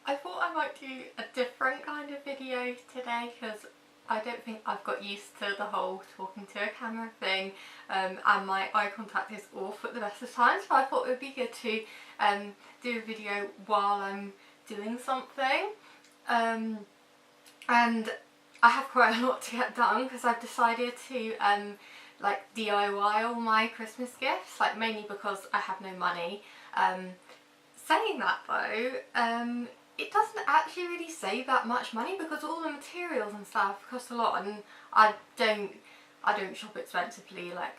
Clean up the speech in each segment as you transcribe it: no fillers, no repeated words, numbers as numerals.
I thought I might do a different kind of video today because I don't think I've got used to the whole talking to a camera thing, and my eye contact is off at the best of times, so I thought it would be good to do a video while I'm doing something. And I have quite a lot to get done because I've decided to like DIY all my Christmas gifts, like mainly because I have no money. Saying that though, it doesn't actually really save that much money because all the materials and stuff cost a lot, and I don't shop expensively like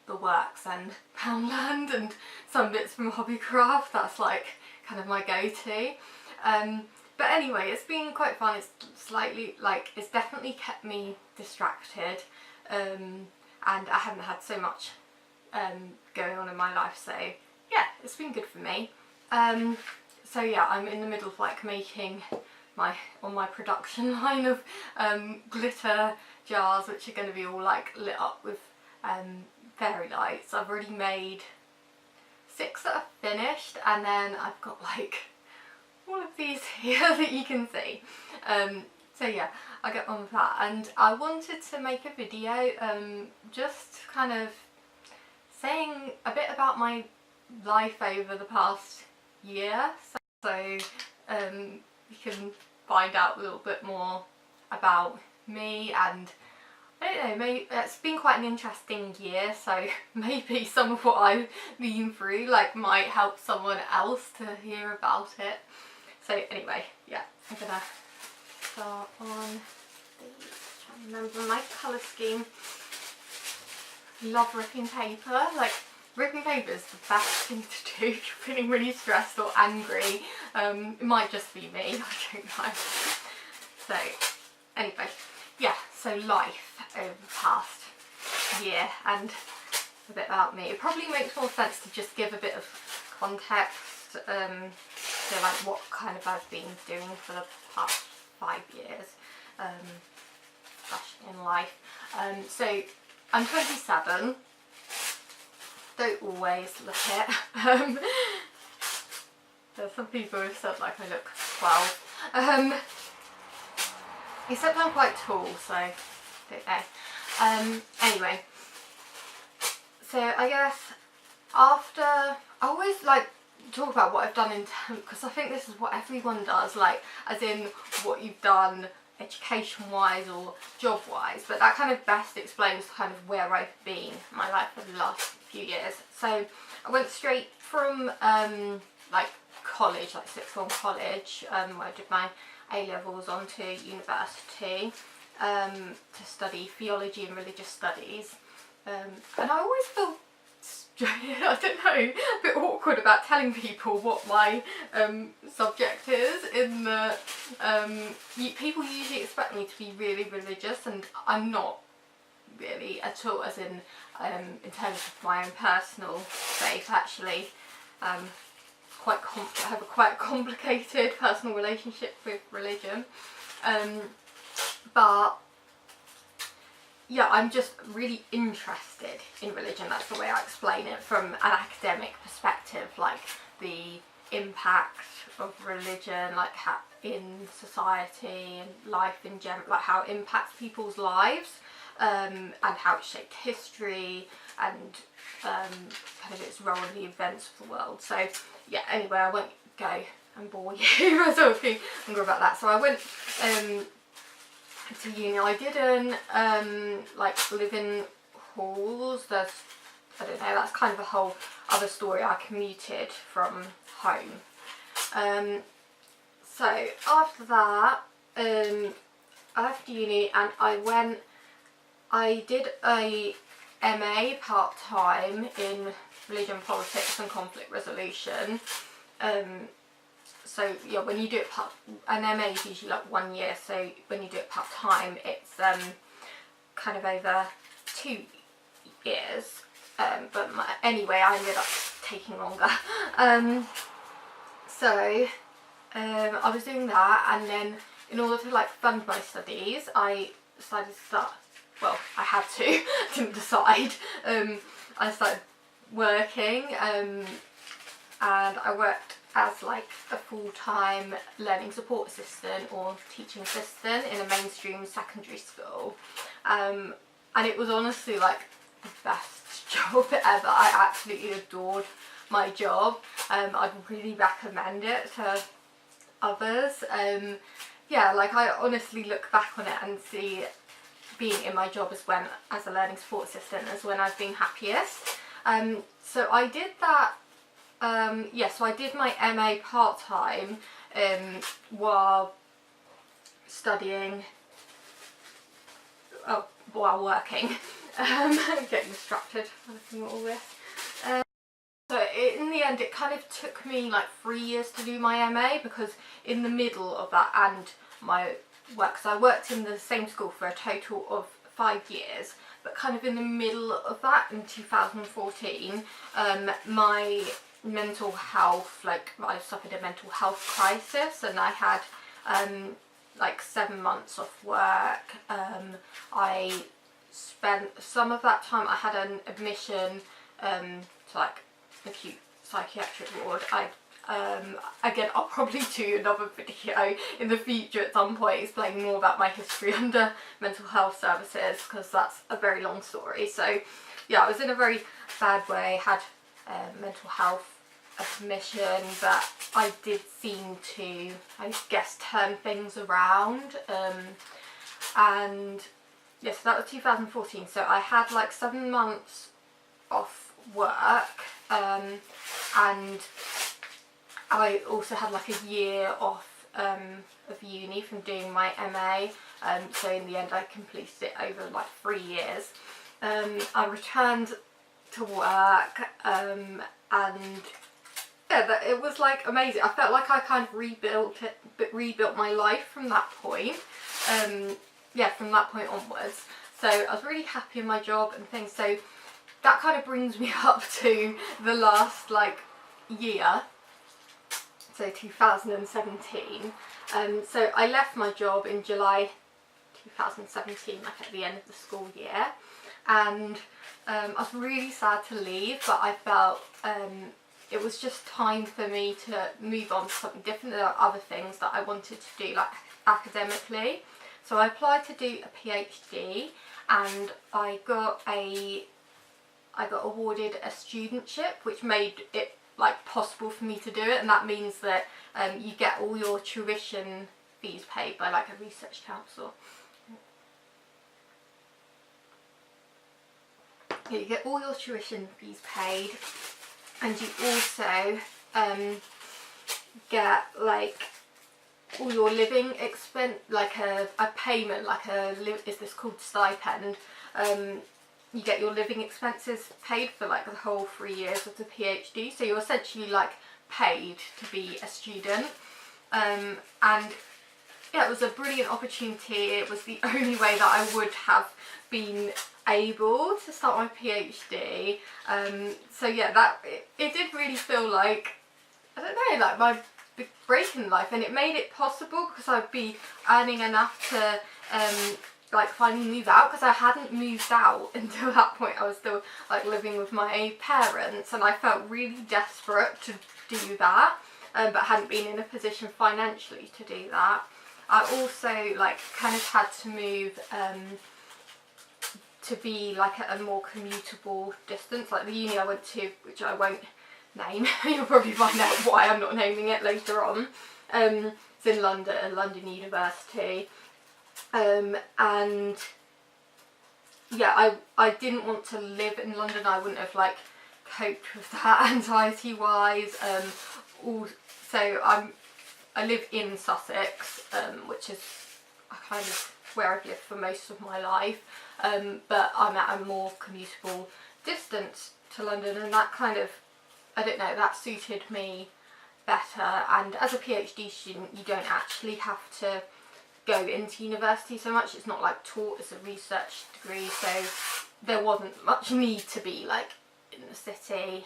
the Works and Poundland and some bits from Hobbycraft. That's like kind of my go-to. But anyway, it's been quite fun. It's slightly like, it's definitely kept me distracted, and I haven't had so much going on in my life, so yeah, it's been good for me. So yeah, I'm in the middle of like making my production line of glitter jars, which are going to be all like lit up with fairy lights. I've already made 6 that are finished, and then I've got like all of these here that you can see. So yeah, I'll get on with that, and I wanted to make a video just kind of saying a bit about my life over the past year, so you can find out a little bit more about me, and I don't know, maybe it's been quite an interesting year, so maybe some of what I've been through like might help someone else to hear about it. So anyway, yeah, I'm gonna start on the, trying to remember my colour scheme. Love ripping paper. Like, ripping paper is the best thing to do if you're feeling really stressed or angry. It might just be me, I don't know. So anyway, yeah, so life over the past year and a bit about me. It probably makes more sense to just give a bit of context, so like what kind of I've been doing for the past 5 years in life. So I'm 27. Don't always look it. There's some people who've said like I look 12. Except I'm quite tall, so don't know. Anyway, so I guess after, I always like talk about what I've done in terms, because I think this is what everyone does, like as in what you've done education wise or job wise, but that kind of best explains kind of where I've been in my life for the last few years. So I went straight from like college, like sixth form college, where I did my A-levels onto university to study theology and religious studies, and I always feel I don't know, a bit awkward about telling people what my subject is, in the people usually expect me to be really religious, and I'm not really at all, as in terms of my own personal faith. Actually, I have a quite complicated personal relationship with religion, but yeah, I'm just really interested in religion. That's the way I explain it from an academic perspective, like the impact of religion, like how in society and life in general, like how it impacts people's lives, and how it shaped history, and kind of its role in the events of the world. So yeah, anyway, I won't go and bore you as well if you wonder about that. So I went to uni. I didn't like live in halls. I don't know, that's kind of a whole other story. I commuted from home. So after that, I left uni and I did a MA part-time in religion, politics and conflict resolution. So yeah, when you do it an MA is usually like 1 year, so when you do it part-time it's kind of over 2 years, but anyway, I ended up taking longer. So I was doing that, and then in order to like fund my studies, I decided to start, well, I had to, didn't decide, I started working, and I worked as like a full-time learning support assistant or teaching assistant in a mainstream secondary school, and it was honestly like the best job ever. I absolutely adored my job. I'd really recommend it to others. Yeah, like I honestly look back on it and see being in my job as a learning support assistant as when I've been happiest. So I did that. So I did my MA part-time while studying, while working. I'm getting distracted looking at all this. So in the end it kind of took me like 3 years to do my MA, because in the middle of that and my work, so I worked in the same school for a total of 5 years, but kind of in the middle of that in 2014, my mental health, like I suffered a mental health crisis, and I had like 7 months off work. I spent some of that time, I had an admission to like acute psychiatric ward. Again, I'll probably do another video in the future at some point explaining more about my history under mental health services, because that's a very long story. So yeah, I was in a very bad way, had mental health admission, but I did seem to, I guess, turn things around. And yes, so that was 2014. So I had like 7 months off work, and I also had like a year off of uni from doing my MA. So in the end I completed it over like 3 years. I returned to work, and yeah, it was like amazing. I felt like I kind of rebuilt my life from that point. Yeah, from that point onwards. So I was really happy in my job and things. So that kind of brings me up to the last like year, so 2017. So I left my job in July 2017, like at the end of the school year, and I was really sad to leave, but I felt it was just time for me to move on to something different. There are other things that I wanted to do, like academically. So I applied to do a PhD, and I got awarded a studentship, which made it like possible for me to do it, and that means that you get all your tuition fees paid by like a research council. You get all your tuition fees paid, and you also get like all your living expense, like a payment, like is this called stipend? You get your living expenses paid for like the whole 3 years of the PhD, so you're essentially like paid to be a student. And yeah, it was a brilliant opportunity. It was the only way that I would have been able to start my PhD. So yeah, it did really feel like, I don't know, like my big break in life, and it made it possible because I'd be earning enough to like finally move out, because I hadn't moved out until that point. I was still like living with my parents, and I felt really desperate to do that, but hadn't been in a position financially to do that. I also like kind of had to move to be like at a more commutable distance, like the uni I went to, which I won't name. You'll probably find out why I'm not naming it later on. It's in London, London University. And yeah, I didn't want to live in London. I wouldn't have like coped with that anxiety wise. So I live in Sussex, which is kind of where I've lived for most of my life, but I'm at a more commutable distance to London, and that kind of, I don't know, that suited me better. And as a PhD student, you don't actually have to go into university so much. It's not like taught as a research degree, so there wasn't much need to be like in the city.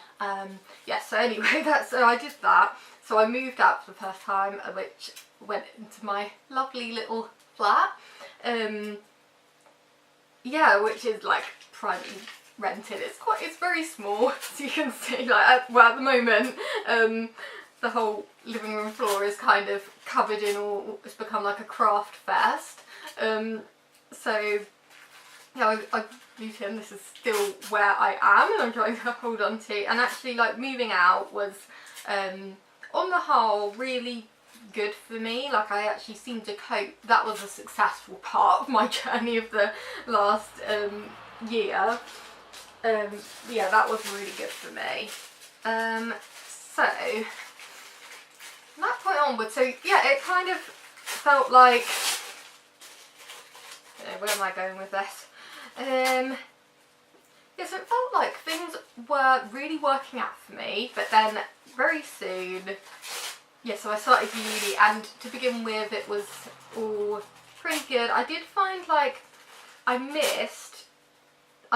Yeah, so anyway, so I did that. So I moved out for the first time, which went into my lovely little flat. Yeah, which is like privately rented. It's very small, as you can see, like well at the moment. the whole living room floor is kind of covered in all, it's become like a craft fest. So yeah, I've moved in, this is still where I am and I'm trying to hold on to, and actually like moving out was on the whole really good for me. Like I actually seemed to cope, that was a successful part of my journey of the last year. Yeah, that was really good for me. So from that point onwards, so yeah, it kind of felt like, I don't know, where am I going with this? Yeah, so it felt like things were really working out for me, but then very soon, yeah, so I started uni, and to begin with it was all pretty good. I did find like I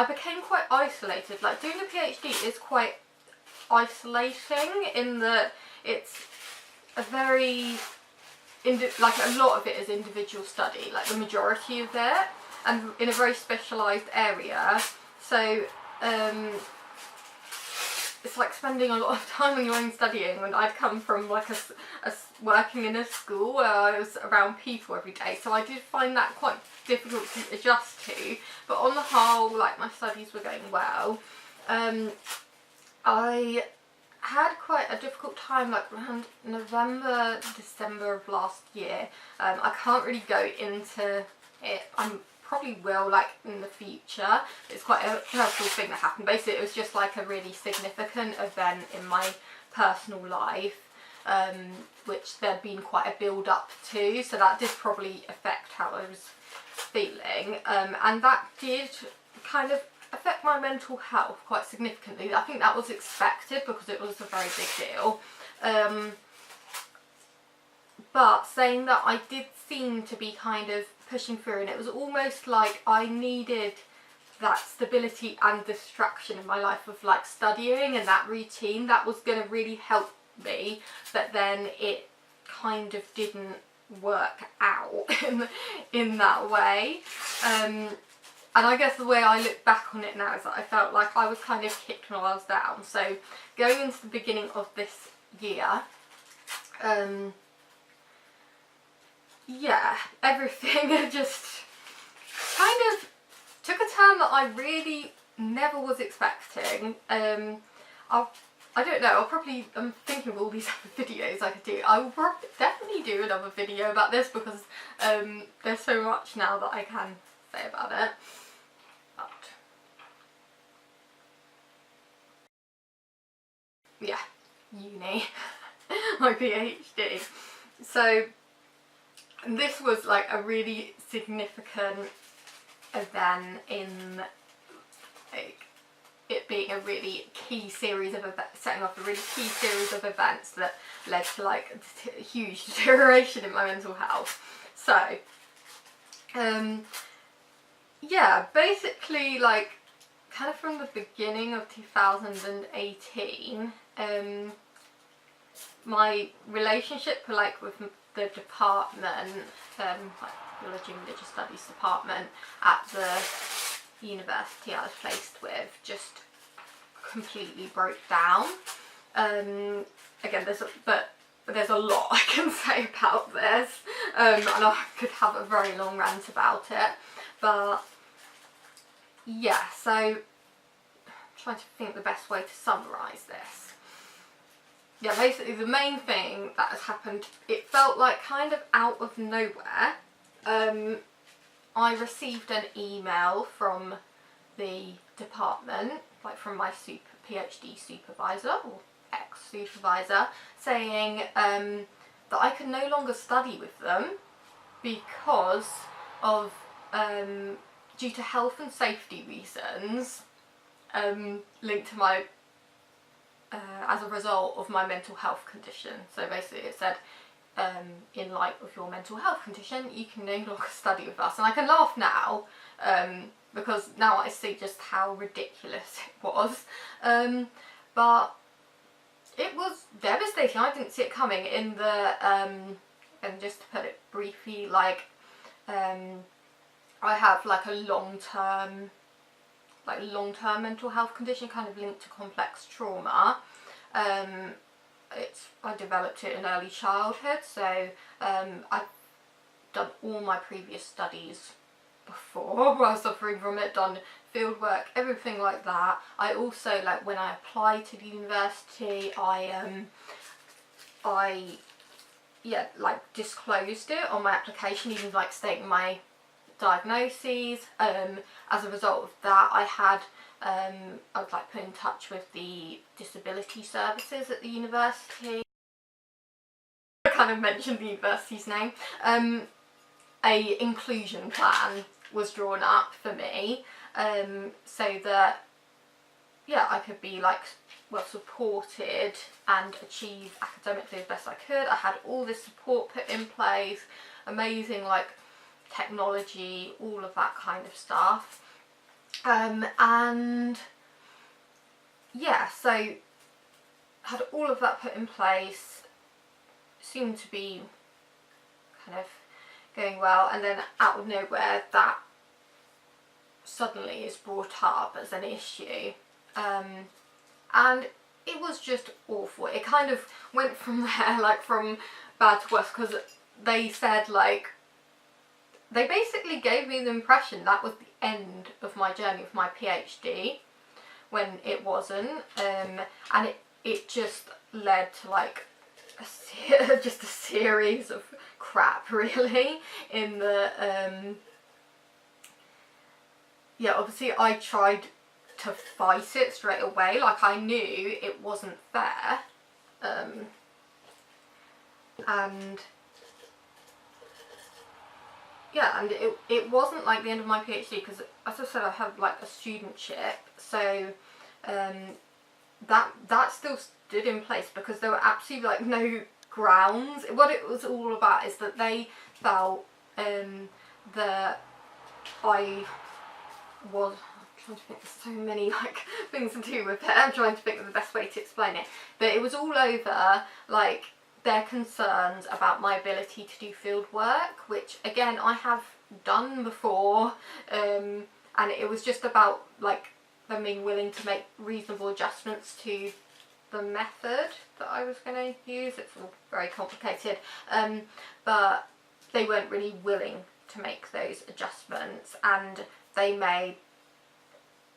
became quite isolated. Like doing a PhD is quite isolating in that it's a very, like a lot of it is individual study, like the majority of it, and in a very specialised area. So it's like spending a lot of time on your own studying, when I'd come from like a working in a school where I was around people every day, so I did find that quite difficult to adjust to. But on the whole, like my studies were going well. I had quite a difficult time like around November, December of last year. I can't really go into it. I probably will like in the future. It's quite a personal thing that happened. Basically it was just like a really significant event in my personal life, which there'd been quite a build up to, so that did probably affect how I was feeling, and that did kind of affect my mental health quite significantly. I think that was expected because it was a very big deal, but saying that, I did seem to be kind of pushing through, and it was almost like I needed that stability and distraction in my life of like studying and that routine that was going to really help me, but then it kind of didn't work out in that way. And I guess the way I look back on it now is that I felt like I was kind of kicked when I was down. So going into the beginning of this year, yeah, everything just kind of took a turn that I really never was expecting. I don't know, I'm thinking of all these other videos I could do. I will definitely do another video about this because there's so much now that I can say about it. But yeah, uni, my PhD. So this was like a really significant event in like it being a really key series of events, setting off a really key series of events that led to like a huge deterioration in my mental health. So yeah, basically like kind of from the beginning of 2018, my relationship like with the department, like Theology and Religious Studies department at the university I was placed with, just completely broke down. Again, there's a lot I can say about this, and I could have a very long rant about it, but yeah, so I'm trying to think the best way to summarise this. Yeah, basically the main thing that has happened, it felt like kind of out of nowhere. I received an email from the department, like from my PhD supervisor or ex-supervisor, saying that I could no longer study with them because of due to health and safety reasons linked to my as a result of my mental health condition. So basically it said, in light of your mental health condition, you can no longer study with us. And I can laugh now, because now I see just how ridiculous it was. But it was devastating. I didn't see it coming in the, and just to put it briefly, like, I have like a long-term mental health condition kind of linked to complex trauma. I developed it in early childhood, so I've done all my previous studies before while suffering from it, done field work, everything like that. I also, like, when I applied to the university, I disclosed it on my application, even like stating my diagnoses. As a result of that, I was like put in touch with the disability services at the university. I kind of mentioned the university's name. A inclusion plan was drawn up for me, so that, yeah, I could be like well supported and achieve academically as best I could. I had all this support put in place, amazing like technology, all of that kind of stuff, and yeah, so had all of that put in place, seemed to be kind of going well, and then out of nowhere that suddenly is brought up as an issue, and it was just awful. It kind of went from there, like from bad to worse, because they said, like, they basically gave me the impression that was the end of my journey with my PhD, when it wasn't, and it just led to like just a series of crap, really, in the yeah, obviously I tried to fight it straight away, like I knew it wasn't fair, and yeah, and it wasn't like the end of my PhD, because as I said, I have like a studentship, so that still stood in place, because there were absolutely like no grounds. What it was all about is that they felt that I was, I'm trying to think, there's so many like things to do with it, I'm trying to think of the best way to explain it, but it was all over like their concerns about my ability to do field work, which again I have done before, and it was just about like them being willing to make reasonable adjustments to the method that I was going to use. It's all very complicated, but they weren't really willing to make those adjustments, and they made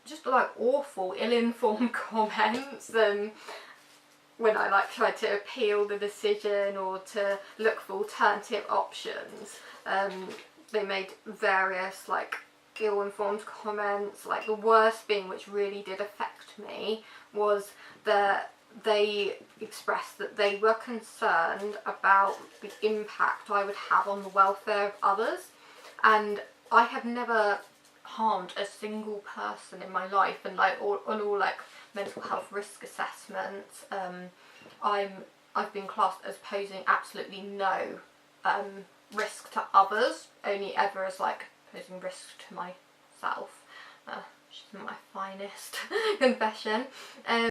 just like awful, ill-informed comments when I like tried to appeal the decision or to look for alternative options. They made various like ill-informed comments, like the worst being, which really did affect me, was that they expressed that they were concerned about the impact I would have on the welfare of others, and I have never harmed a single person in my life, and like on all like mental health risk assessments, I've been classed as posing absolutely no risk to others, only ever as like posing risk to myself, which is my finest confession.